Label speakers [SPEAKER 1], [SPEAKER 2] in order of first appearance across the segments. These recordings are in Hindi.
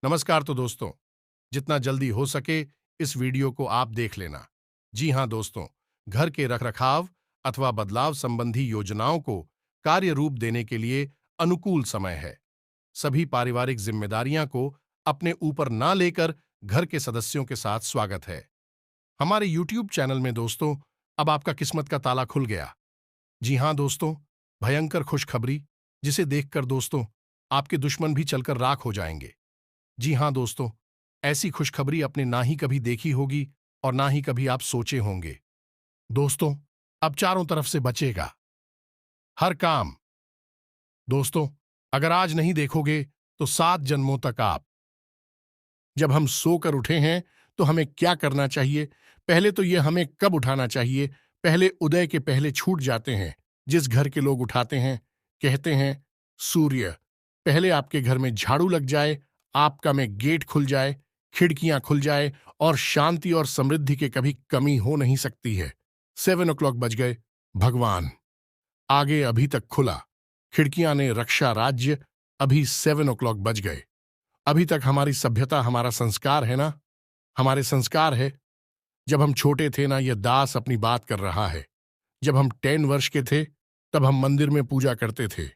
[SPEAKER 1] नमस्कार तो दोस्तों, जितना जल्दी हो सके इस वीडियो को आप देख लेना। जी हाँ दोस्तों, घर के रखरखाव अथवा बदलाव संबंधी योजनाओं को कार्य रूप देने के लिए अनुकूल समय है। सभी पारिवारिक जिम्मेदारियां को अपने ऊपर ना लेकर घर के सदस्यों के साथ स्वागत है हमारे YouTube चैनल में। दोस्तों, अब आपका किस्मत का ताला खुल गया। जी हाँ दोस्तों, भयंकर खुशखबरी, जिसे देखकर दोस्तों आपके दुश्मन भी चलकर राख हो जाएंगे। जी हाँ दोस्तों, ऐसी खुशखबरी आपने ना ही कभी देखी होगी और ना ही कभी आप सोचे होंगे। दोस्तों, अब चारों तरफ से बचेगा हर काम। दोस्तों, अगर आज नहीं देखोगे तो 7 जन्मों तक आप। जब हम सोकर उठे हैं तो हमें क्या करना चाहिए? पहले तो ये हमें कब उठाना चाहिए? पहले उदय के पहले छूट जाते हैं। जिस घर के लोग उठाते हैं, कहते हैं सूर्य पहले आपके घर में झाड़ू लग जाए, आपका में गेट खुल जाए, खिड़कियां खुल जाए और शांति और समृद्धि के कभी कमी हो नहीं सकती है। 7 o'clock बज गए। भगवान आगे अभी तक खुला, खिड़कियां ने रक्षा राज्य। अभी 7 o'clock बज गए। अभी तक हमारी सभ्यता हमारा संस्कार है ना, हमारे संस्कार है। जब हम छोटे थे ना, यह दास अपनी बात कर रहा है। जब हम 10 वर्ष के थे तब हम मंदिर में पूजा करते थे।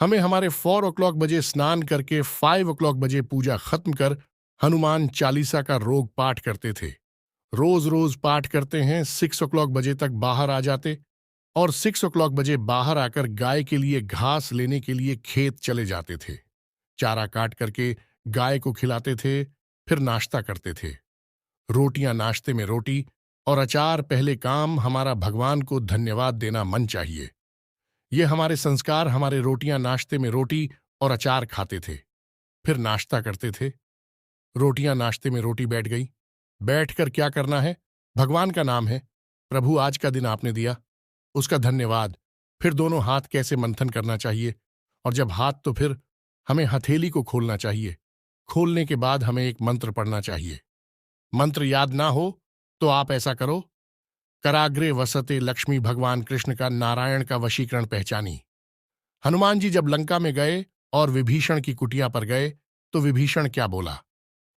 [SPEAKER 1] हमें हमारे 4 o'clock बजे स्नान करके 5 o'clock बजे पूजा खत्म कर हनुमान चालीसा का रोग पाठ करते थे। रोज रोज पाठ करते हैं। 6 o'clock बजे तक बाहर आ जाते और 6 o'clock बजे बाहर आकर गाय के लिए घास लेने के लिए खेत चले जाते थे। चारा काट करके गाय को खिलाते थे, फिर नाश्ता करते थे। रोटियां नाश्ते में रोटी और अचार पहले काम। हमारा भगवान को धन्यवाद देना मन चाहिए। ये हमारे संस्कार, हमारे रोटियां नाश्ते में रोटी और अचार खाते थे, फिर नाश्ता करते थे। रोटियां नाश्ते में रोटी बैठ गई। बैठकर क्या करना है? भगवान का नाम है। प्रभु, आज का दिन आपने दिया, उसका धन्यवाद। फिर दोनों हाथ कैसे मंथन करना चाहिए, और जब हाथ तो फिर हमें हथेली को खोलना चाहिए। खोलने के बाद हमें एक मंत्र पढ़ना चाहिए। मंत्र याद ना हो तो आप ऐसा करो, कराग्रे वसते लक्ष्मी। भगवान कृष्ण का नारायण का वशीकरण पहचानी। हनुमान जी जब लंका में गए और विभीषण की कुटिया पर गए तो विभीषण क्या बोला?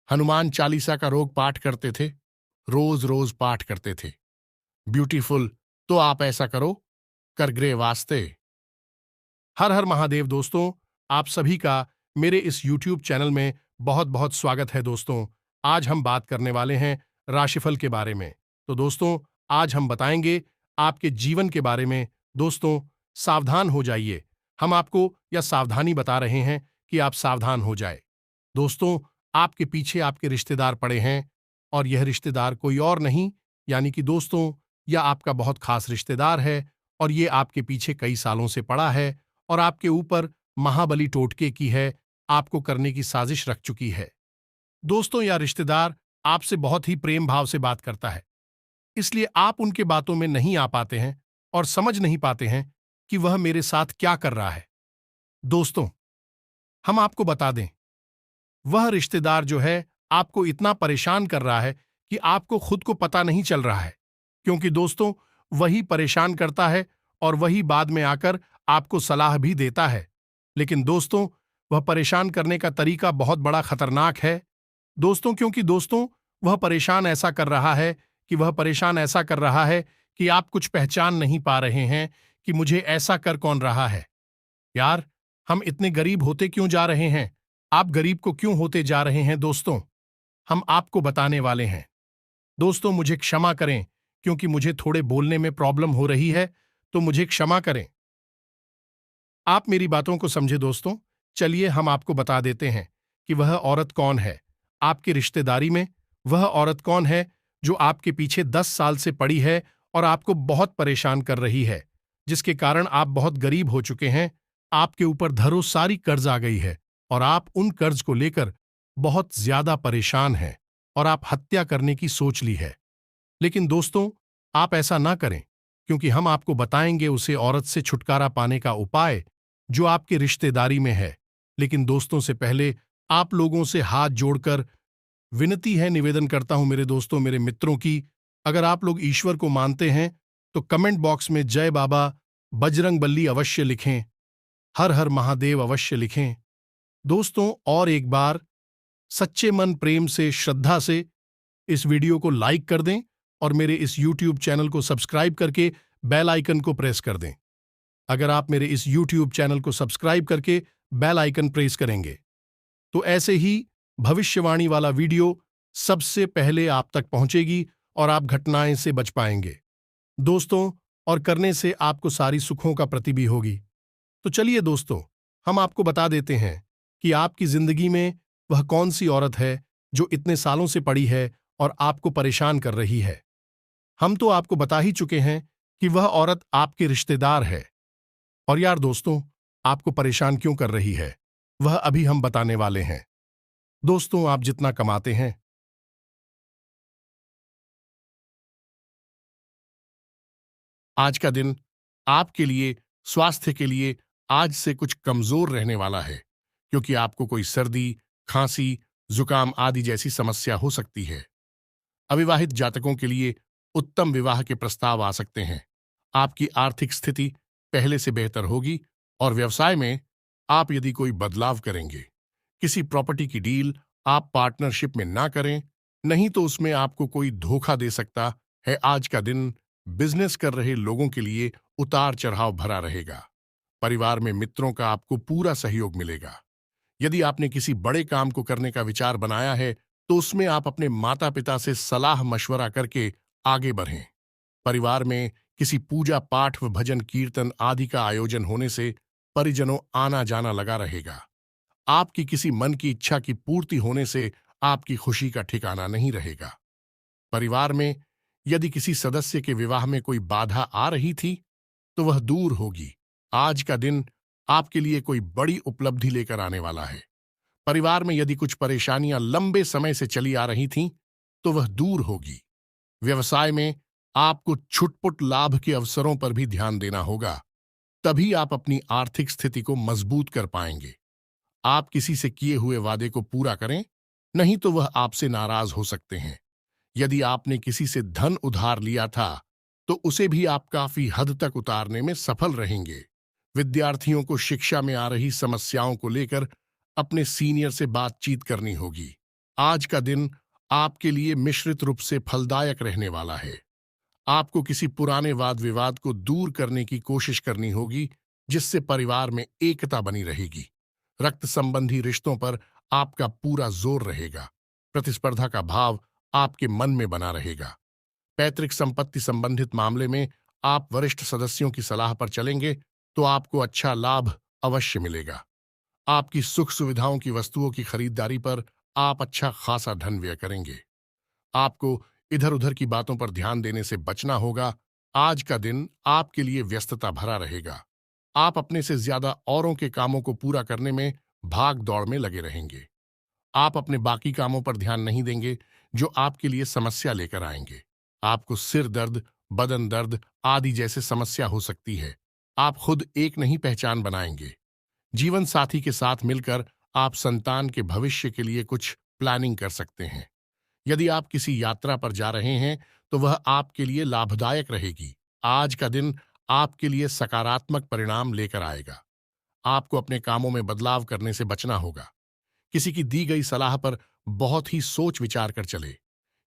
[SPEAKER 1] हनुमान चालीसा का रोग पाठ करते थे, रोज रोज पाठ करते थे। ब्यूटीफुल। तो आप ऐसा करो, करग्रे वास्ते। हर हर महादेव। दोस्तों, आप सभी का मेरे इस YouTube चैनल में बहुत बहुत स्वागत है। दोस्तों, आज हम बात करने वाले हैं राशिफल के बारे में। तो दोस्तों, आज हम बताएंगे आपके जीवन के बारे में। दोस्तों, सावधान हो जाइए। हम आपको यह सावधानी बता रहे हैं कि आप सावधान हो जाए। दोस्तों, आपके पीछे आपके रिश्तेदार पड़े हैं, और यह रिश्तेदार कोई और नहीं, यानी कि दोस्तों, यह आपका बहुत खास रिश्तेदार है, और ये आपके पीछे कई सालों से पड़ा है और आपके ऊपर महाबली टोटके की है, आपको करने की साजिश रख चुकी है। दोस्तों, यह रिश्तेदार आपसे बहुत ही प्रेम भाव से बात करता है, इसलिए आप उनके बातों में नहीं आ पाते हैं और समझ नहीं पाते हैं कि वह मेरे साथ क्या कर रहा है। दोस्तों, हम आपको बता दें, वह रिश्तेदार जो है आपको इतना परेशान कर रहा है कि आपको खुद को पता नहीं चल रहा है, क्योंकि दोस्तों, वही परेशान करता है और वही बाद में आकर आपको सलाह भी देता है। लेकिन दोस्तों, वह परेशान करने का तरीका बहुत बड़ा खतरनाक है। दोस्तों, क्योंकि दोस्तों, वह परेशान ऐसा कर रहा है कि वह परेशान ऐसा कर रहा है कि आप कुछ पहचान नहीं पा रहे हैं कि मुझे ऐसा कर कौन रहा है। यार, हम इतने गरीब होते क्यों जा रहे हैं? आप गरीब को क्यों होते जा रहे हैं? दोस्तों, हम आपको बताने वाले हैं। दोस्तों, मुझे क्षमा करें, क्योंकि मुझे थोड़े बोलने में प्रॉब्लम हो रही है, तो मुझे क्षमा करें। आप मेरी बातों को समझे। दोस्तों, चलिए हम आपको बता देते हैं कि वह औरत कौन है। आपकी रिश्तेदारी में वह औरत कौन है जो आपके पीछे 10 साल से पड़ी है और आपको बहुत परेशान कर रही है, जिसके कारण आप बहुत गरीब हो चुके हैं। आपके ऊपर धरो सारी कर्ज आ गई है और आप उन कर्ज को लेकर बहुत ज्यादा परेशान हैं और आप हत्या करने की सोच ली है। लेकिन दोस्तों, आप ऐसा ना करें, क्योंकि हम आपको बताएंगे उसे औरत से छुटकारा पाने का उपाय जो आपके रिश्तेदारी में है। लेकिन दोस्तों, से पहले आप लोगों से हाथ जोड़कर विनती है, निवेदन करता हूं मेरे दोस्तों, मेरे मित्रों की, अगर आप लोग ईश्वर को मानते हैं तो कमेंट बॉक्स में जय बाबा बजरंग बली अवश्य लिखें, हर हर महादेव अवश्य लिखें। दोस्तों, और एक बार सच्चे मन, प्रेम से, श्रद्धा से इस वीडियो को लाइक कर दें और मेरे इस YouTube चैनल को सब्सक्राइब करके बेल आइकन को प्रेस कर दें। अगर आप मेरे इस YouTube चैनल को सब्सक्राइब करके बेल आइकन प्रेस करेंगे तो ऐसे ही भविष्यवाणी वाला वीडियो सबसे पहले आप तक पहुंचेगी और आप घटनाएं से बच पाएंगे दोस्तों, और करने से आपको सारी सुखों का प्रति भी होगी। तो चलिए दोस्तों, हम आपको बता देते हैं कि आपकी जिंदगी में वह कौन सी औरत है जो इतने सालों से पड़ी है और आपको परेशान कर रही है। हम तो आपको बता ही चुके हैं कि वह औरत आपके रिश्तेदार है। और यार दोस्तों, आपको परेशान क्यों कर रही है वह अभी हम बताने वाले हैं। दोस्तों, आप जितना कमाते हैं आज का दिन आपके लिए, स्वास्थ्य के लिए आज से कुछ कमजोर रहने वाला है, क्योंकि आपको कोई सर्दी, खांसी, जुकाम आदि जैसी समस्या हो सकती है। अविवाहित जातकों के लिए उत्तम विवाह के प्रस्ताव आ सकते हैं। आपकी आर्थिक स्थिति पहले से बेहतर होगी और व्यवसाय में आप यदि कोई बदलाव करेंगे, किसी प्रॉपर्टी की डील आप पार्टनरशिप में ना करें, नहीं तो उसमें आपको कोई धोखा दे सकता है। आज का दिन बिजनेस कर रहे लोगों के लिए उतार चढ़ाव भरा रहेगा। परिवार में मित्रों का आपको पूरा सहयोग मिलेगा। यदि आपने किसी बड़े काम को करने का विचार बनाया है तो उसमें आप अपने माता पिता से सलाह मशवरा करके आगे बढ़ें। परिवार में किसी पूजा पाठ व भजन कीर्तन आदि का आयोजन होने से परिजनों आना जाना लगा रहेगा। आपकी किसी मन की इच्छा की पूर्ति होने से आपकी खुशी का ठिकाना नहीं रहेगा। परिवार में यदि किसी सदस्य के विवाह में कोई बाधा आ रही थी तो वह दूर होगी। आज का दिन आपके लिए कोई बड़ी उपलब्धि लेकर आने वाला है। परिवार में यदि कुछ परेशानियां लंबे समय से चली आ रही थीं तो वह दूर होगी। व्यवसाय में आपको छुटपुट लाभ के अवसरों पर भी ध्यान देना होगा, तभी आप अपनी आर्थिक स्थिति को मजबूत कर पाएंगे। आप किसी से किए हुए वादे को पूरा करें, नहीं तो वह आपसे नाराज हो सकते हैं। यदि आपने किसी से धन उधार लिया था तो उसे भी आप काफी हद तक उतारने में सफल रहेंगे। विद्यार्थियों को शिक्षा में आ रही समस्याओं को लेकर अपने सीनियर से बातचीत करनी होगी। आज का दिन आपके लिए मिश्रित रूप से फलदायक रहने वाला है। आपको किसी पुराने वाद विवाद को दूर करने की कोशिश करनी होगी, जिससे परिवार में एकता बनी रहेगी। रक्त संबंधी रिश्तों पर आपका पूरा जोर रहेगा। प्रतिस्पर्धा का भाव आपके मन में बना रहेगा। पैतृक संपत्ति संबंधित मामले में आप वरिष्ठ सदस्यों की सलाह पर चलेंगे तो आपको अच्छा लाभ अवश्य मिलेगा। आपकी सुख सुविधाओं की वस्तुओं की खरीदारी पर आप अच्छा खासा धन व्यय करेंगे। आपको इधर उधर की बातों पर ध्यान देने से बचना होगा। आज का दिन आपके लिए व्यस्तता भरा रहेगा। आप अपने से ज्यादा औरों के कामों को पूरा करने में भाग दौड़ में लगे रहेंगे। आप अपने बाकी कामों पर ध्यान नहीं देंगे जो आपके लिए समस्या लेकर आएंगे। आपको सिर दर्द, बदन दर्द आदि जैसे समस्या हो सकती है। आप खुद एक नहीं पहचान बनाएंगे। जीवन साथी के साथ मिलकर आप संतान के भविष्य के लिए कुछ प्लानिंग कर सकते हैं। यदि आप किसी यात्रा पर जा रहे हैं तो वह आपके लिए लाभदायक रहेगी। आज का दिन आपके लिए सकारात्मक परिणाम लेकर आएगा। आपको अपने कामों में बदलाव करने से बचना होगा। किसी की दी गई सलाह पर बहुत ही सोच विचार कर चले।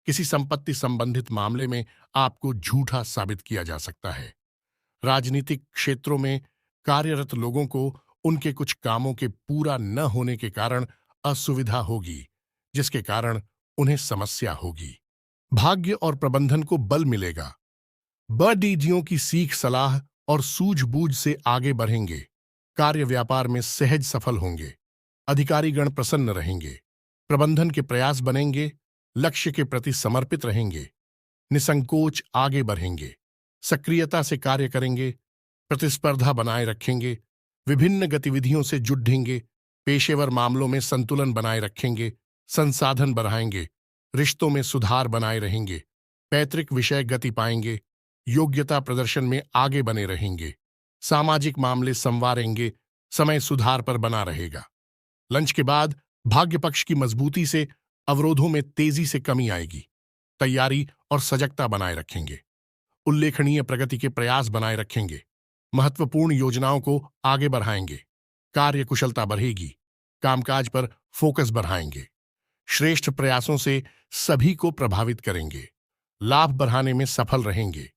[SPEAKER 1] किसी संपत्ति संबंधित मामले में आपको झूठा साबित किया जा सकता है। राजनीतिक क्षेत्रों में कार्यरत लोगों को उनके कुछ कामों के पूरा न होने के कारण असुविधा होगी, जिसके कारण उन्हें समस्या होगी। भाग्य और प्रबंधन को बल मिलेगा। बड़ीजियों की सीख, सलाह और सूझबूझ से आगे बढ़ेंगे। कार्य व्यापार में सहज सफल होंगे। अधिकारीगण प्रसन्न रहेंगे। प्रबंधन के प्रयास बनेंगे। लक्ष्य के प्रति समर्पित रहेंगे। निसंकोच आगे बढ़ेंगे। सक्रियता से कार्य करेंगे। प्रतिस्पर्धा बनाए रखेंगे। विभिन्न गतिविधियों से जुटेंगे। पेशेवर मामलों में संतुलन बनाए रखेंगे। संसाधन बढ़ाएंगे। रिश्तों में सुधार बनाए रहेंगे। पैतृक विषय गति पाएंगे। योग्यता प्रदर्शन में आगे बने रहेंगे। सामाजिक मामले संवारेंगे। समय सुधार पर बना रहेगा। लंच के बाद भाग्य पक्ष की मजबूती से अवरोधों में तेजी से कमी आएगी। तैयारी और सजगता बनाए रखेंगे। उल्लेखनीय प्रगति के प्रयास बनाए रखेंगे। महत्वपूर्ण योजनाओं को आगे बढ़ाएंगे। कार्य कुशलता बढ़ेगी। कामकाज पर फोकस बढ़ाएंगे। श्रेष्ठ प्रयासों से सभी को प्रभावित करेंगे, लाभ बढ़ाने में सफल रहेंगे,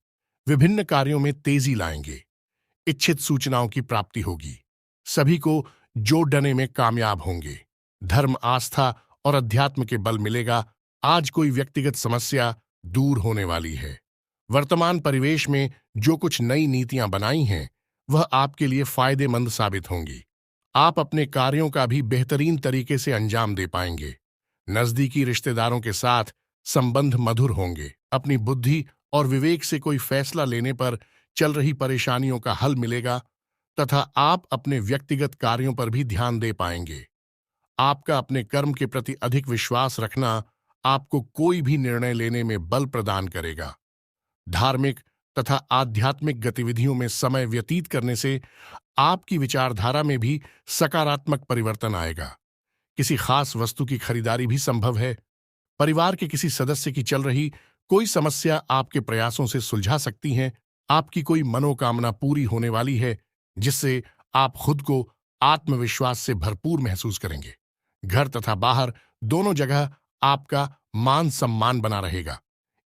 [SPEAKER 1] विभिन्न कार्यों में तेजी लाएंगे, इच्छित सूचनाओं की प्राप्ति होगी, सभी को जोड़ने में कामयाब होंगे, धर्म, आस्था और अध्यात्म के बल मिलेगा। आज कोई व्यक्तिगत समस्या दूर होने वाली है। वर्तमान परिवेश में जो कुछ नई नीतियां बनाई हैं वह आपके लिए फायदेमंद साबित होंगी। आप अपने कार्यों का भी बेहतरीन तरीके से अंजाम दे पाएंगे। नजदीकी रिश्तेदारों के साथ संबंध मधुर होंगे। अपनी बुद्धि और विवेक से कोई फैसला लेने पर चल रही परेशानियों का हल मिलेगा तथा आप अपने व्यक्तिगत कार्यों पर भी ध्यान दे पाएंगे। आपका अपने कर्म के प्रति अधिक विश्वास रखना आपको कोई भी निर्णय लेने में बल प्रदान करेगा। धार्मिक तथा आध्यात्मिक गतिविधियों में समय व्यतीत करने से आपकी विचारधारा में भी सकारात्मक परिवर्तन आएगा। किसी खास वस्तु की खरीदारी भी संभव है। परिवार के किसी सदस्य की चल रही कोई समस्या आपके प्रयासों से सुलझा सकती है। आपकी कोई मनोकामना पूरी होने वाली है जिससे आप खुद को आत्मविश्वास से भरपूर महसूस करेंगे। घर तथा बाहर दोनों जगह आपका मान सम्मान बना रहेगा।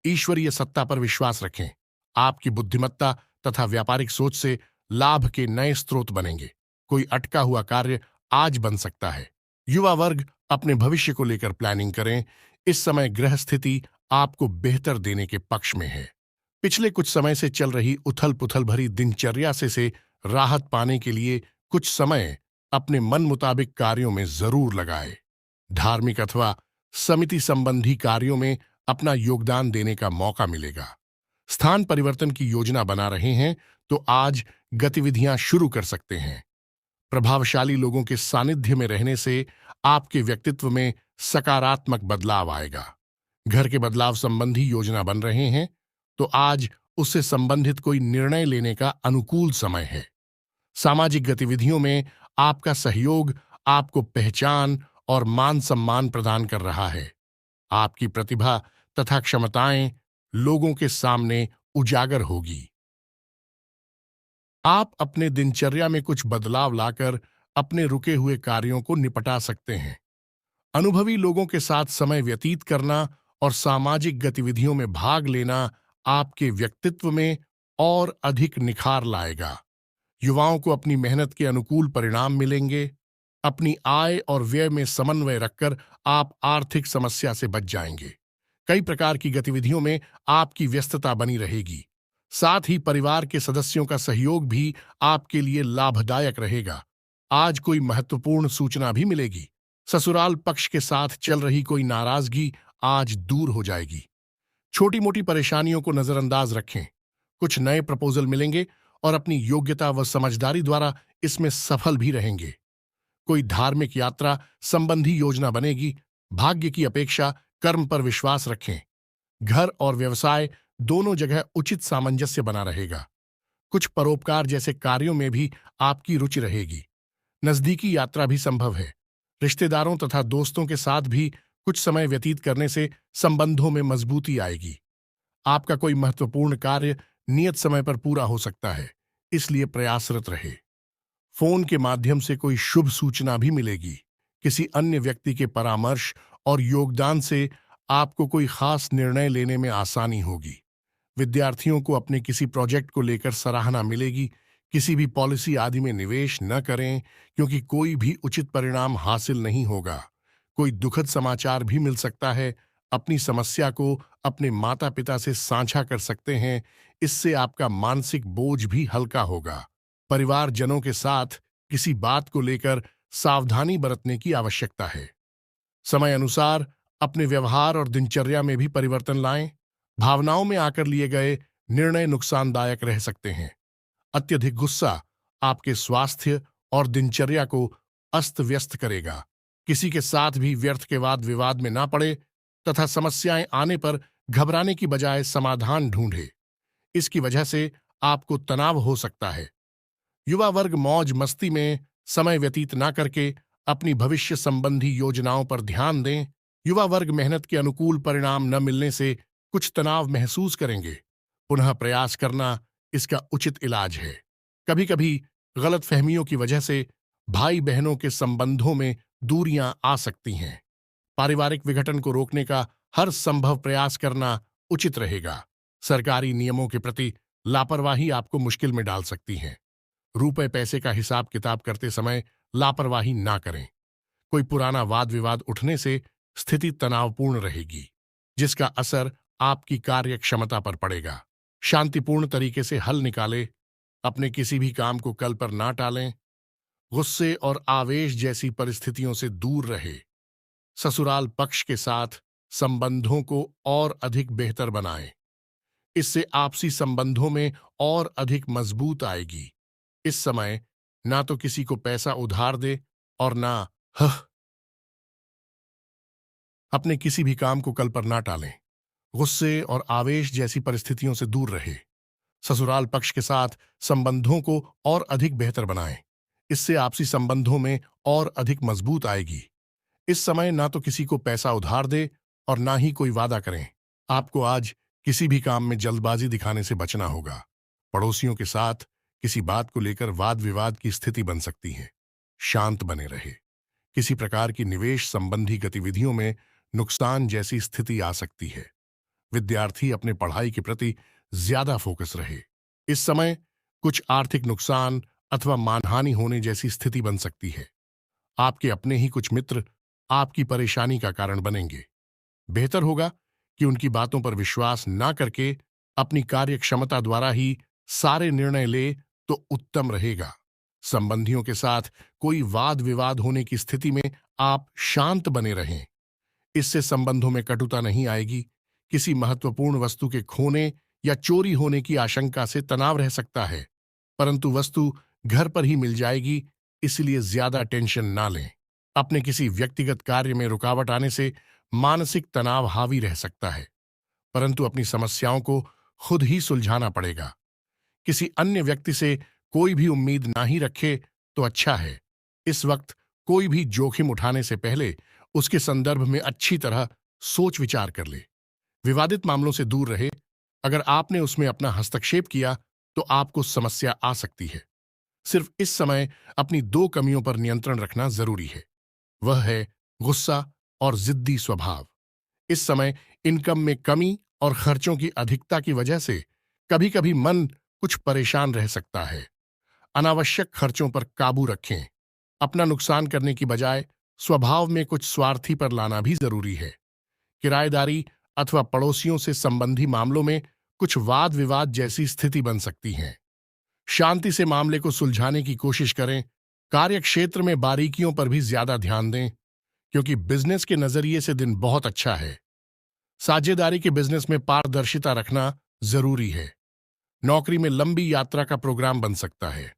[SPEAKER 1] ईश्वरीय सत्ता पर विश्वास रखें। आपकी बुद्धिमत्ता तथा व्यापारिक सोच से लाभ के नए स्रोत बनेंगे। कोई अटका हुआ कार्य आज बन सकता है। युवा वर्ग अपने भविष्य को लेकर प्लानिंग करें। इस समय ग्रह स्थिति आपको बेहतर देने के पक्ष में है। पिछले कुछ समय से चल रही उथल पुथल भरी दिनचर्या से राहत पाने के लिए कुछ समय अपने मन मुताबिक कार्यों में जरूर लगाए। धार्मिक अथवा समिति संबंधी कार्यों में अपना योगदान देने का मौका मिलेगा। स्थान परिवर्तन की योजना बना रहे हैं तो आज गतिविधियां शुरू कर सकते हैं। प्रभावशाली लोगों के सानिध्य में रहने से आपके व्यक्तित्व में सकारात्मक बदलाव आएगा। घर के बदलाव संबंधी योजना बन रहे हैं तो आज उससे संबंधित कोई निर्णय लेने का अनुकूल समय है। सामाजिक गतिविधियों में आपका सहयोग आपको पहचान और मान सम्मान प्रदान कर रहा है। आपकी प्रतिभा तथा क्षमताएं लोगों के सामने उजागर होगी। आप अपने दिनचर्या में कुछ बदलाव लाकर अपने रुके हुए कार्यों को निपटा सकते हैं। अनुभवी लोगों के साथ समय व्यतीत करना और सामाजिक गतिविधियों में भाग लेना आपके व्यक्तित्व में और अधिक निखार लाएगा। युवाओं को अपनी मेहनत के अनुकूल परिणाम मिलेंगे। अपनी आय और व्यय में समन्वय रखकर आप आर्थिक समस्या से बच जाएंगे। कई प्रकार की गतिविधियों में आपकी व्यस्तता बनी रहेगी। साथ ही परिवार के सदस्यों का सहयोग भी आपके लिए लाभदायक रहेगा। आज कोई महत्वपूर्ण सूचना भी मिलेगी। ससुराल पक्ष के साथ चल रही कोई नाराजगी आज दूर हो जाएगी। छोटी मोटी परेशानियों को नजरअंदाज रखें। कुछ नए प्रपोजल मिलेंगे और अपनी योग्यता व समझदारी द्वारा इसमें सफल भी रहेंगे। कोई धार्मिक यात्रा संबंधी योजना बनेगी। भाग्य की अपेक्षा कर्म पर विश्वास रखें। घर और व्यवसाय दोनों जगह उचित सामंजस्य बना रहेगा। कुछ परोपकार जैसे कार्यों में भी आपकी रुचि रहेगी। नजदीकी यात्रा भी संभव है। रिश्तेदारों तथा दोस्तों के साथ भी कुछ समय व्यतीत करने से संबंधों में मजबूती आएगी। आपका कोई महत्वपूर्ण कार्य नियत समय पर पूरा हो सकता है, इसलिए प्रयासरत रहे। फोन के माध्यम से कोई शुभ सूचना भी मिलेगी। किसी अन्य व्यक्ति के परामर्श और योगदान से आपको कोई खास निर्णय लेने में आसानी होगी। विद्यार्थियों को अपने किसी प्रोजेक्ट को लेकर सराहना मिलेगी। किसी भी पॉलिसी आदि में निवेश न करें क्योंकि कोई भी उचित परिणाम हासिल नहीं होगा। कोई दुखद समाचार भी मिल सकता है। अपनी समस्या को अपने माता पिता से साझा कर सकते हैं। इससे आपका मानसिक बोझ भी हल्का होगा। परिवारजनों के साथ किसी बात को लेकर सावधानी बरतने की आवश्यकता है। समय अनुसार अपने व्यवहार और दिनचर्या में भी परिवर्तन लाएं। भावनाओं में आकर लिए गए निर्णय नुकसानदायक रह सकते हैं। अत्यधिक गुस्सा आपके स्वास्थ्य और दिनचर्या को अस्त व्यस्त करेगा। किसी के साथ भी व्यर्थ के वाद विवाद में ना पड़े तथा समस्याएं आने पर घबराने की बजाय समाधान ढूंढे। इसकी वजह से आपको तनाव हो सकता है। युवा वर्ग मौज मस्ती में समय व्यतीत ना करके अपनी भविष्य संबंधी योजनाओं पर ध्यान दें। युवा वर्ग मेहनत के अनुकूल परिणाम न मिलने से कुछ तनाव महसूस करेंगे। पुनः प्रयास करना इसका उचित इलाज है। कभी कभी गलतफहमियों की वजह से भाई बहनों के संबंधों में दूरियां आ सकती हैं। पारिवारिक विघटन को रोकने का हर संभव प्रयास करना उचित रहेगा। सरकारी नियमों के प्रति लापरवाही आपको मुश्किल में डाल सकती है। रुपए पैसे का हिसाब किताब करते समय लापरवाही ना करें। कोई पुराना वाद विवाद उठने से स्थिति तनावपूर्ण रहेगी, जिसका असर आपकी कार्य क्षमता पर पड़ेगा। शांतिपूर्ण तरीके से हल निकालें। अपने किसी भी काम को कल पर ना टालें। गुस्से और आवेश जैसी परिस्थितियों से दूर रहे। ससुराल पक्ष के साथ संबंधों को और अधिक बेहतर बनाएं। इससे आपसी संबंधों में और अधिक मजबूत आएगी। इस समय ना तो किसी को पैसा उधार दे और ना हह अपने किसी भी काम को कल पर ना टालें। गुस्से और आवेश जैसी परिस्थितियों से दूर रहे। ससुराल पक्ष के साथ संबंधों को और अधिक बेहतर बनाएं। इससे आपसी संबंधों में और अधिक मजबूत आएगी। इस समय ना तो किसी को पैसा उधार दे और ना ही कोई वादा करें। आपको आज किसी भी काम में जल्दबाजी दिखाने से बचना होगा। पड़ोसियों के साथ किसी बात को लेकर वाद विवाद की स्थिति बन सकती है। शांत बने रहे। किसी प्रकार की निवेश संबंधी गतिविधियों में नुकसान जैसी स्थिति आ सकती है। विद्यार्थी अपने पढ़ाई के प्रति ज्यादा फोकस रहे। इस समय कुछ आर्थिक नुकसान अथवा मानहानि होने जैसी स्थिति बन सकती है। आपके अपने ही कुछ मित्र आपकी परेशानी का कारण बनेंगे। बेहतर होगा कि उनकी बातों पर विश्वास ना करके अपनी कार्य क्षमता द्वारा ही सारे निर्णय ले तो उत्तम रहेगा। संबंधियों के साथ कोई वाद विवाद होने की स्थिति में आप शांत बने रहें। इससे संबंधों में कटुता नहीं आएगी। किसी महत्वपूर्ण वस्तु के खोने या चोरी होने की आशंका से तनाव रह सकता है, परंतु वस्तु घर पर ही मिल जाएगी, इसलिए ज्यादा टेंशन ना लें। अपने किसी व्यक्तिगत कार्य में रुकावट आने से मानसिक तनाव हावी रह सकता है, परंतु अपनी समस्याओं को खुद ही सुलझाना पड़ेगा। किसी अन्य व्यक्ति से कोई भी उम्मीद ना ही रखे तो अच्छा है। इस वक्त कोई भी जोखिम उठाने से पहले उसके संदर्भ में अच्छी तरह सोच विचार कर ले। विवादित मामलों से दूर रहे। अगर आपने उसमें अपना हस्तक्षेप किया तो आपको समस्या आ सकती है। सिर्फ इस समय अपनी दो कमियों पर नियंत्रण रखना जरूरी है। वह है गुस्सा और जिद्दी स्वभाव। इस समय इनकम में कमी और खर्चों की अधिकता की वजह से कभी कभी मन कुछ परेशान रह सकता है। अनावश्यक खर्चों पर काबू रखें। अपना नुकसान करने की बजाय स्वभाव में कुछ स्वार्थी पर लाना भी जरूरी है। किराएदारी अथवा पड़ोसियों से संबंधी मामलों में कुछ वाद विवाद जैसी स्थिति बन सकती है। शांति से मामले को सुलझाने की कोशिश करें। कार्य क्षेत्र में बारीकियों पर भी ज्यादा ध्यान दें, क्योंकि बिजनेस के नजरिए से दिन बहुत अच्छा है। साझेदारी के बिजनेस में पारदर्शिता रखना जरूरी है। नौकरी में लंबी यात्रा का प्रोग्राम बन सकता है।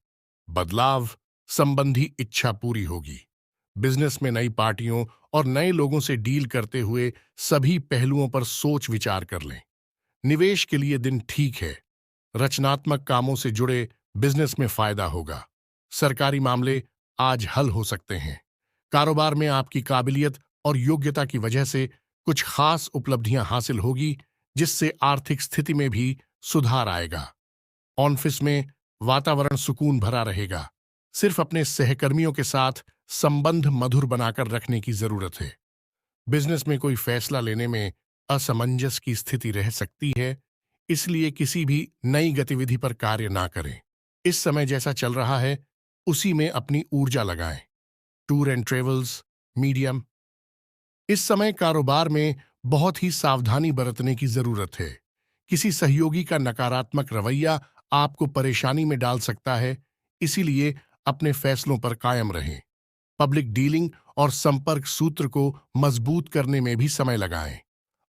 [SPEAKER 1] बदलाव संबंधी इच्छा पूरी होगी। बिजनेस में नई पार्टियों और नए लोगों से डील करते हुए सभी पहलुओं पर सोच विचार कर लें। निवेश के लिए दिन ठीक है। रचनात्मक कामों से जुड़े बिजनेस में फायदा होगा। सरकारी मामले आज हल हो सकते हैं। कारोबार में आपकी काबिलियत और योग्यता की वजह से कुछ खास उपलब्धियां हासिल होगी, जिससे आर्थिक स्थिति में भी सुधार आएगा। ऑफिस में वातावरण सुकून भरा रहेगा। सिर्फ अपने सहकर्मियों के साथ संबंध मधुर बनाकर रखने की जरूरत है। बिजनेस में कोई फैसला लेने में असमंजस की स्थिति रह सकती है, इसलिए किसी भी नई गतिविधि पर कार्य ना करें। इस समय जैसा चल रहा है उसी में अपनी ऊर्जा लगाएं। Tour and travels medium. इस समय कारोबार में बहुत ही सावधानी बरतने की जरूरत है। किसी सहयोगी का नकारात्मक रवैया आपको परेशानी में डाल सकता है, इसीलिए अपने फैसलों पर कायम रहें। पब्लिक डीलिंग और संपर्क सूत्र को मजबूत करने में भी समय लगाएं।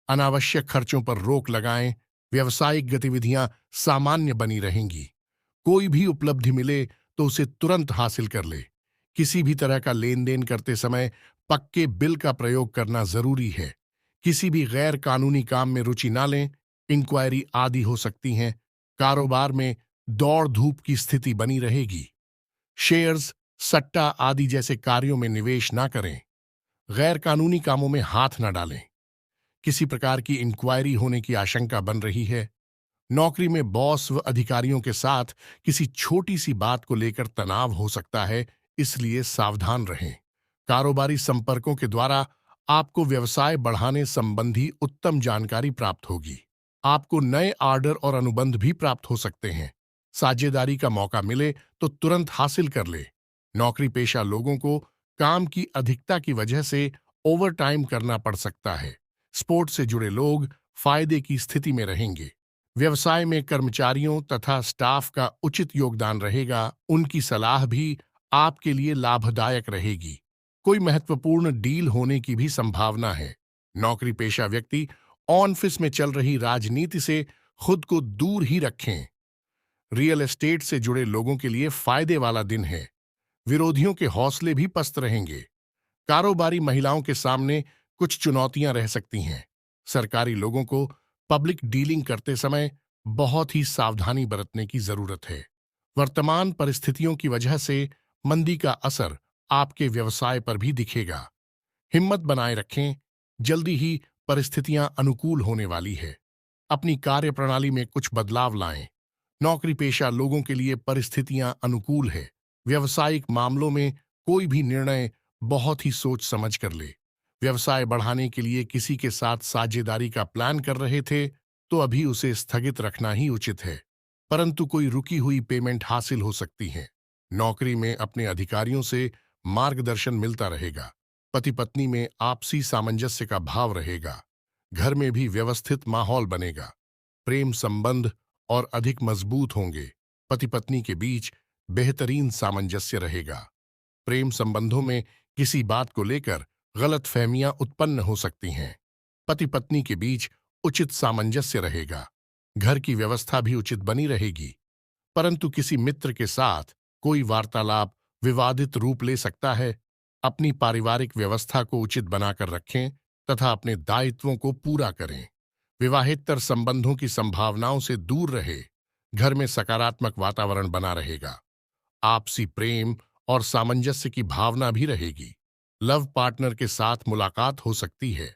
[SPEAKER 1] अनावश्यक खर्चों पर रोक लगाएं। व्यावसायिक गतिविधियां सामान्य बनी रहेंगी। कोई भी उपलब्धि मिले तो उसे तुरंत हासिल कर ले। किसी भी तरह का लेन देन करते समय पक्के बिल का प्रयोग करना जरूरी है। किसी भी गैर कानूनी काम में रुचि ना लें। इंक्वायरी आदि हो सकती हैं। कारोबार में दौड़ धूप की स्थिति बनी रहेगी। शेयर्स, सट्टा आदि जैसे कार्यों में निवेश ना करें। गैर कानूनी कामों में हाथ न डालें। किसी प्रकार की इंक्वायरी होने की आशंका बन रही है। नौकरी में बॉस व अधिकारियों के साथ किसी छोटी सी बात को लेकर तनाव हो सकता है, इसलिए सावधान रहें। कारोबारी संपर्कों के द्वारा आपको व्यवसाय बढ़ाने संबंधी उत्तम जानकारी प्राप्त होगी। आपको नए ऑर्डर और अनुबंध भी प्राप्त हो सकते हैं। साझेदारी का मौका मिले तो तुरंत हासिल कर ले। नौकरी पेशा लोगों को काम की अधिकता की वजह से ओवरटाइम करना पड़ सकता है। स्पोर्ट्स से जुड़े लोग फायदे की स्थिति में रहेंगे। व्यवसाय में कर्मचारियों तथा स्टाफ का उचित योगदान रहेगा। उनकी सलाह भी आपके लिए लाभदायक रहेगी। कोई महत्वपूर्ण डील होने की भी संभावना है। नौकरी पेशा व्यक्ति ऑफिस में चल रही राजनीति से खुद को दूर ही रखें। रियल एस्टेट से जुड़े लोगों के लिए फायदे वाला दिन है। विरोधियों के हौसले भी पस्त रहेंगे। कारोबारी महिलाओं के सामने कुछ चुनौतियां रह सकती हैं। सरकारी लोगों को पब्लिक डीलिंग करते समय बहुत ही सावधानी बरतने की जरूरत है। वर्तमान परिस्थितियों की वजह से मंदी का असर आपके व्यवसाय पर भी दिखेगा। हिम्मत बनाए रखें, जल्दी ही परिस्थितियां अनुकूल होने वाली है। अपनी कार्यप्रणाली में कुछ बदलाव लाएं। नौकरी पेशा लोगों के लिए परिस्थितियां अनुकूल है। व्यवसायिक मामलों में कोई भी निर्णय बहुत ही सोच समझ कर ले। व्यवसाय बढ़ाने के लिए किसी के साथ साझेदारी का प्लान कर रहे थे तो अभी उसे स्थगित रखना ही उचित है। परंतु कोई रुकी हुई पेमेंट हासिल हो सकती है। नौकरी में अपने अधिकारियों से मार्गदर्शन मिलता रहेगा। पति पत्नी में आपसी सामंजस्य का भाव रहेगा। घर में भी व्यवस्थित माहौल बनेगा। प्रेम संबंध और अधिक मजबूत होंगे। पति पत्नी के बीच बेहतरीन सामंजस्य रहेगा। प्रेम संबंधों में किसी बात को लेकर गलतफहमियां उत्पन्न हो सकती हैं। पति पत्नी के बीच उचित सामंजस्य रहेगा। घर की व्यवस्था भी उचित बनी रहेगी। परंतु किसी मित्र के साथ कोई वार्तालाप विवादित रूप ले सकता है। अपनी पारिवारिक व्यवस्था को उचित बनाकर रखें तथा अपने दायित्वों को पूरा करें। विवाहेतर संबंधों की संभावनाओं से दूर रहे। घर में सकारात्मक वातावरण बना रहेगा। आपसी प्रेम और सामंजस्य की भावना भी रहेगी। लव पार्टनर के साथ मुलाकात हो सकती है।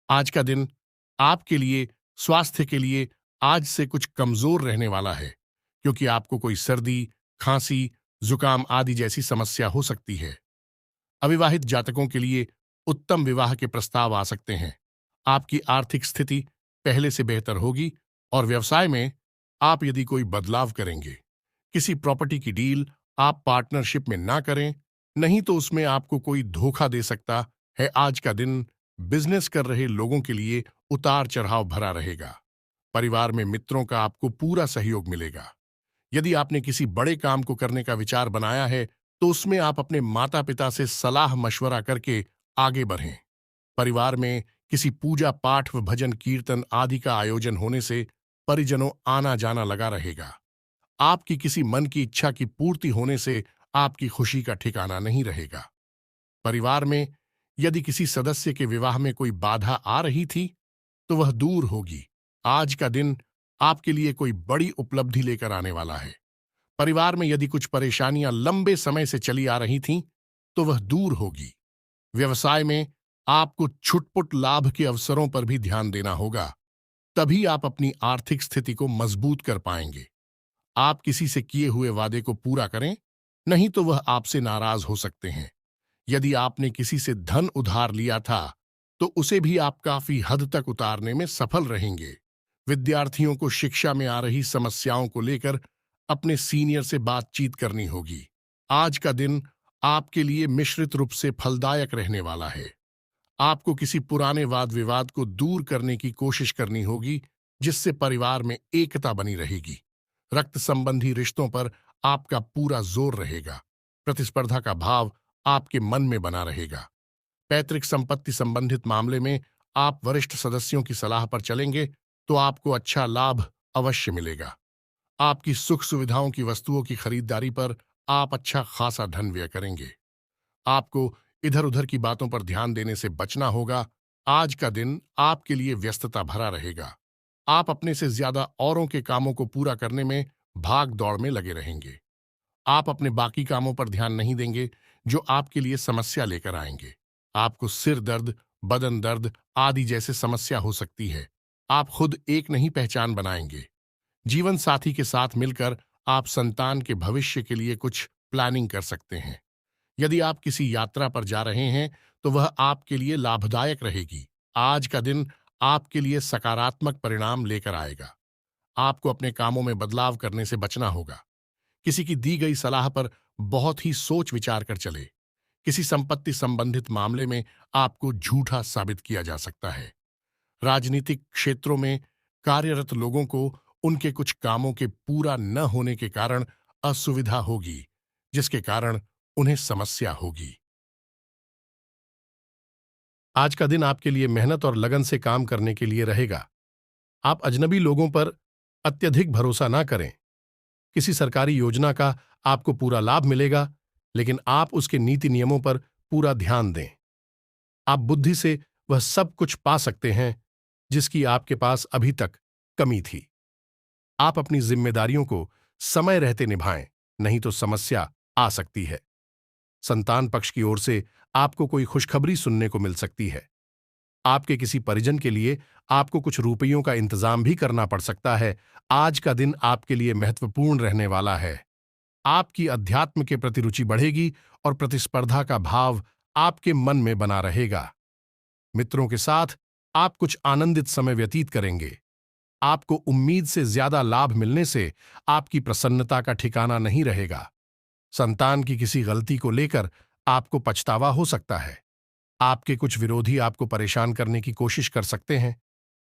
[SPEAKER 1] आज का दिन आपके लिए स्वास्थ्य के लिए आज से कुछ कमजोर रहने वाला है, क्योंकि आपको कोई सर्दी, खांसी, जुकाम आदि जैसी समस्या हो सकती है। अविवाहित जातकों के लिए उत्तम विवाह के प्रस्ताव आ सकते हैं। आपकी आर्थिक स्थिति पहले से बेहतर होगी और व्यवसाय में आप यदि कोई बदलाव करेंगे। किसी प्रॉपर्टी की डील आप पार्टनरशिप में ना करें, नहीं तो उसमें आपको कोई धोखा दे सकता है। आज का दिन बिजनेस कर रहे लोगों के लिए उतार चढ़ाव भरा रहेगा। परिवार में मित्रों का आपको पूरा सहयोग मिलेगा। यदि आपने किसी बड़े काम को करने का विचार बनाया है तो उसमें आप अपने माता पिता से सलाह मशवरा करके आगे बढ़ें। परिवार में किसी पूजा पाठ व भजन कीर्तन आदि का आयोजन होने से परिजनों आना जाना लगा रहेगा। आपकी किसी मन की इच्छा की पूर्ति होने से आपकी खुशी का ठिकाना नहीं रहेगा। परिवार में यदि किसी सदस्य के विवाह में कोई बाधा आ रही थी तो वह दूर होगी। आज का दिन आपके लिए कोई बड़ी उपलब्धि लेकर आने वाला है। परिवार में यदि कुछ परेशानियां लंबे समय से चली आ रही थीं तो वह दूर होगी। व्यवसाय में आपको छुटपुट लाभ के अवसरों पर भी ध्यान देना होगा, तभी आप अपनी आर्थिक स्थिति को मजबूत कर पाएंगे। आप किसी से किए हुए वादे को पूरा करें, नहीं तो वह आपसे नाराज हो सकते हैं। यदि आपने किसी से धन उधार लिया था तो उसे भी आप काफी हद तक उतारने में सफल रहेंगे। विद्यार्थियों को शिक्षा में आ रही समस्याओं को लेकर अपने सीनियर से बातचीत करनी होगी। आज का दिन आपके लिए मिश्रित रूप से फलदायक रहने वाला है। आपको किसी पुराने वाद विवाद को दूर करने की कोशिश करनी होगी, जिससे परिवार में एकता बनी रहेगी। रक्त संबंधी रिश्तों पर आपका पूरा जोर रहेगा। प्रतिस्पर्धा का भाव आपके मन में बना रहेगा। पैतृक संपत्ति संबंधित मामले में आप वरिष्ठ सदस्यों की सलाह पर चलेंगे तो आपको अच्छा लाभ अवश्य मिलेगा। आपकी सुख सुविधाओं की वस्तुओं की खरीदारी पर आप अच्छा खासा धन व्यय करेंगे। आपको इधर उधर की बातों पर ध्यान देने से बचना होगा। आज का दिन आपके लिए व्यस्तता भरा रहेगा। आप अपने से ज्यादा औरों के कामों को पूरा करने में भाग दौड़ में लगे रहेंगे। आप अपने बाकी कामों पर ध्यान नहीं देंगे जो आपके लिए समस्या लेकर आएंगे। आपको सिर दर्द, बदन दर्द आदि जैसे समस्या हो सकती है। आप खुद एक नहीं पहचान बनाएंगे। जीवन साथी के साथ मिलकर आप संतान के भविष्य के लिए कुछ प्लानिंग कर सकते हैं। यदि आप किसी यात्रा पर जा रहे हैं तो वह आपके लिए लाभदायक रहेगी। आज का दिन आपके लिए सकारात्मक परिणाम लेकर आएगा। आपको अपने कामों में बदलाव करने से बचना होगा। किसी की दी गई सलाह पर बहुत ही सोच विचार कर चले। किसी संपत्ति संबंधित मामले में आपको झूठा साबित किया जा सकता है। राजनीतिक क्षेत्रों में कार्यरत लोगों को उनके कुछ कामों के पूरा न होने के कारण असुविधा होगी, जिसके कारण उन्हें समस्या होगी। आज का दिन आपके लिए मेहनत और लगन से काम करने के लिए रहेगा। आप अजनबी लोगों पर अत्यधिक भरोसा ना करें। किसी सरकारी योजना का आपको पूरा लाभ मिलेगा, लेकिन आप उसके नीति नियमों पर पूरा ध्यान दें। आप बुद्धि से वह सब कुछ पा सकते हैं जिसकी आपके पास अभी तक कमी थी। आप अपनी जिम्मेदारियों को समय रहते निभाएं, नहीं तो समस्या आ सकती है। संतान पक्ष की ओर से आपको कोई खुशखबरी सुनने को मिल सकती है। आपके किसी परिजन के लिए आपको कुछ रुपयों का इंतजाम भी करना पड़ सकता है। आज का दिन आपके लिए महत्वपूर्ण रहने वाला है। आपकी अध्यात्म के प्रति रुचि बढ़ेगी और प्रतिस्पर्धा का भाव आपके मन में बना रहेगा। मित्रों के साथ आप कुछ आनंदित समय व्यतीत करेंगे। आपको उम्मीद से ज्यादा लाभ मिलने से आपकी प्रसन्नता का ठिकाना नहीं रहेगा। संतान की किसी गलती को लेकर आपको पछतावा हो सकता है। आपके कुछ विरोधी आपको परेशान करने की कोशिश कर सकते हैं,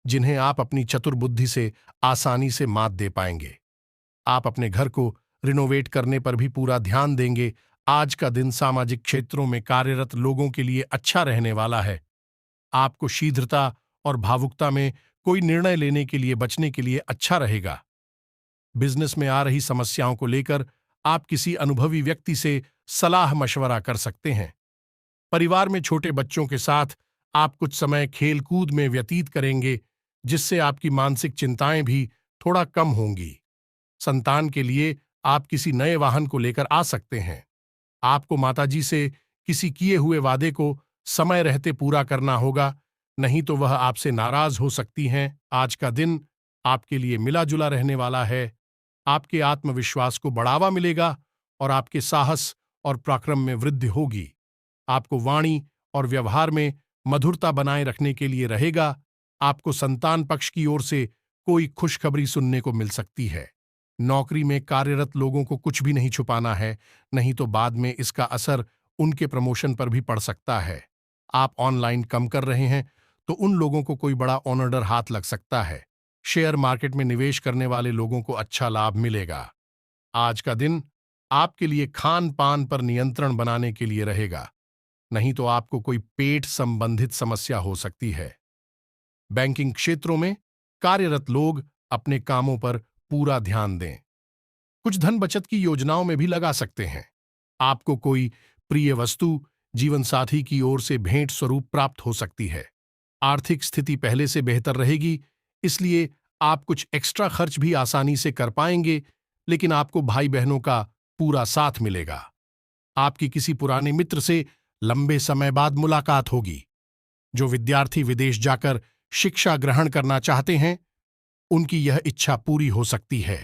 [SPEAKER 1] जिन्हें आप अपनी चतुर बुद्धि से आसानी से मात दे पाएंगे। आप अपने घर को रिनोवेट करने पर भी पूरा ध्यान देंगे। आज का दिन सामाजिक क्षेत्रों में कार्यरत लोगों के लिए अच्छा रहने वाला है। आपको शीघ्रता और भावुकता में कोई निर्णय लेने के लिए बचने के लिए अच्छा रहेगा। बिजनेस में आ रही समस्याओं को लेकर आप किसी अनुभवी व्यक्ति से सलाह मशवरा कर सकते हैं। परिवार में छोटे बच्चों के साथ आप कुछ समय खेल कूद में व्यतीत करेंगे, जिससे आपकी मानसिक चिंताएं भी थोड़ा कम होंगी। संतान के लिए आप किसी नए वाहन को लेकर आ सकते हैं। आपको माताजी से किसी किए हुए वादे को समय रहते पूरा करना होगा, नहीं तो वह आपसे नाराज हो सकती हैं। आज का दिन आपके लिए मिला जुला रहने वाला है। आपके आत्मविश्वास को बढ़ावा मिलेगा और आपके साहस और पराक्रम में वृद्धि होगी। आपको वाणी और व्यवहार में मधुरता बनाए रखने के लिए रहेगा। आपको संतान पक्ष की ओर से कोई खुशखबरी सुनने को मिल सकती है। नौकरी में कार्यरत लोगों को कुछ भी नहीं छुपाना है, नहीं तो बाद में इसका असर उनके प्रमोशन पर भी पड़ सकता है। आप ऑनलाइन कम कर रहे हैं तो उन लोगों को कोई बड़ा ऑर्डर हाथ लग सकता है। शेयर मार्केट में निवेश करने वाले लोगों को अच्छा लाभ मिलेगा। आज का दिन आपके लिए खान पान पर नियंत्रण बनाने के लिए रहेगा, नहीं तो आपको कोई पेट संबंधित समस्या हो सकती है। बैंकिंग क्षेत्रों में कार्यरत लोग अपने कामों पर पूरा ध्यान दें। कुछ धन बचत की योजनाओं में भी लगा सकते हैं। आपको कोई प्रिय वस्तु जीवन साथी की ओर से भेंट स्वरूप प्राप्त हो सकती है। आर्थिक स्थिति पहले से बेहतर रहेगी, इसलिए आप कुछ एक्स्ट्रा खर्च भी आसानी से कर पाएंगे, लेकिन आपको भाई बहनों का पूरा साथ मिलेगा। आपकी किसी पुराने मित्र से लंबे समय बाद मुलाकात होगी। जो विद्यार्थी विदेश जाकर शिक्षा ग्रहण करना चाहते हैं, उनकी यह इच्छा पूरी हो सकती है।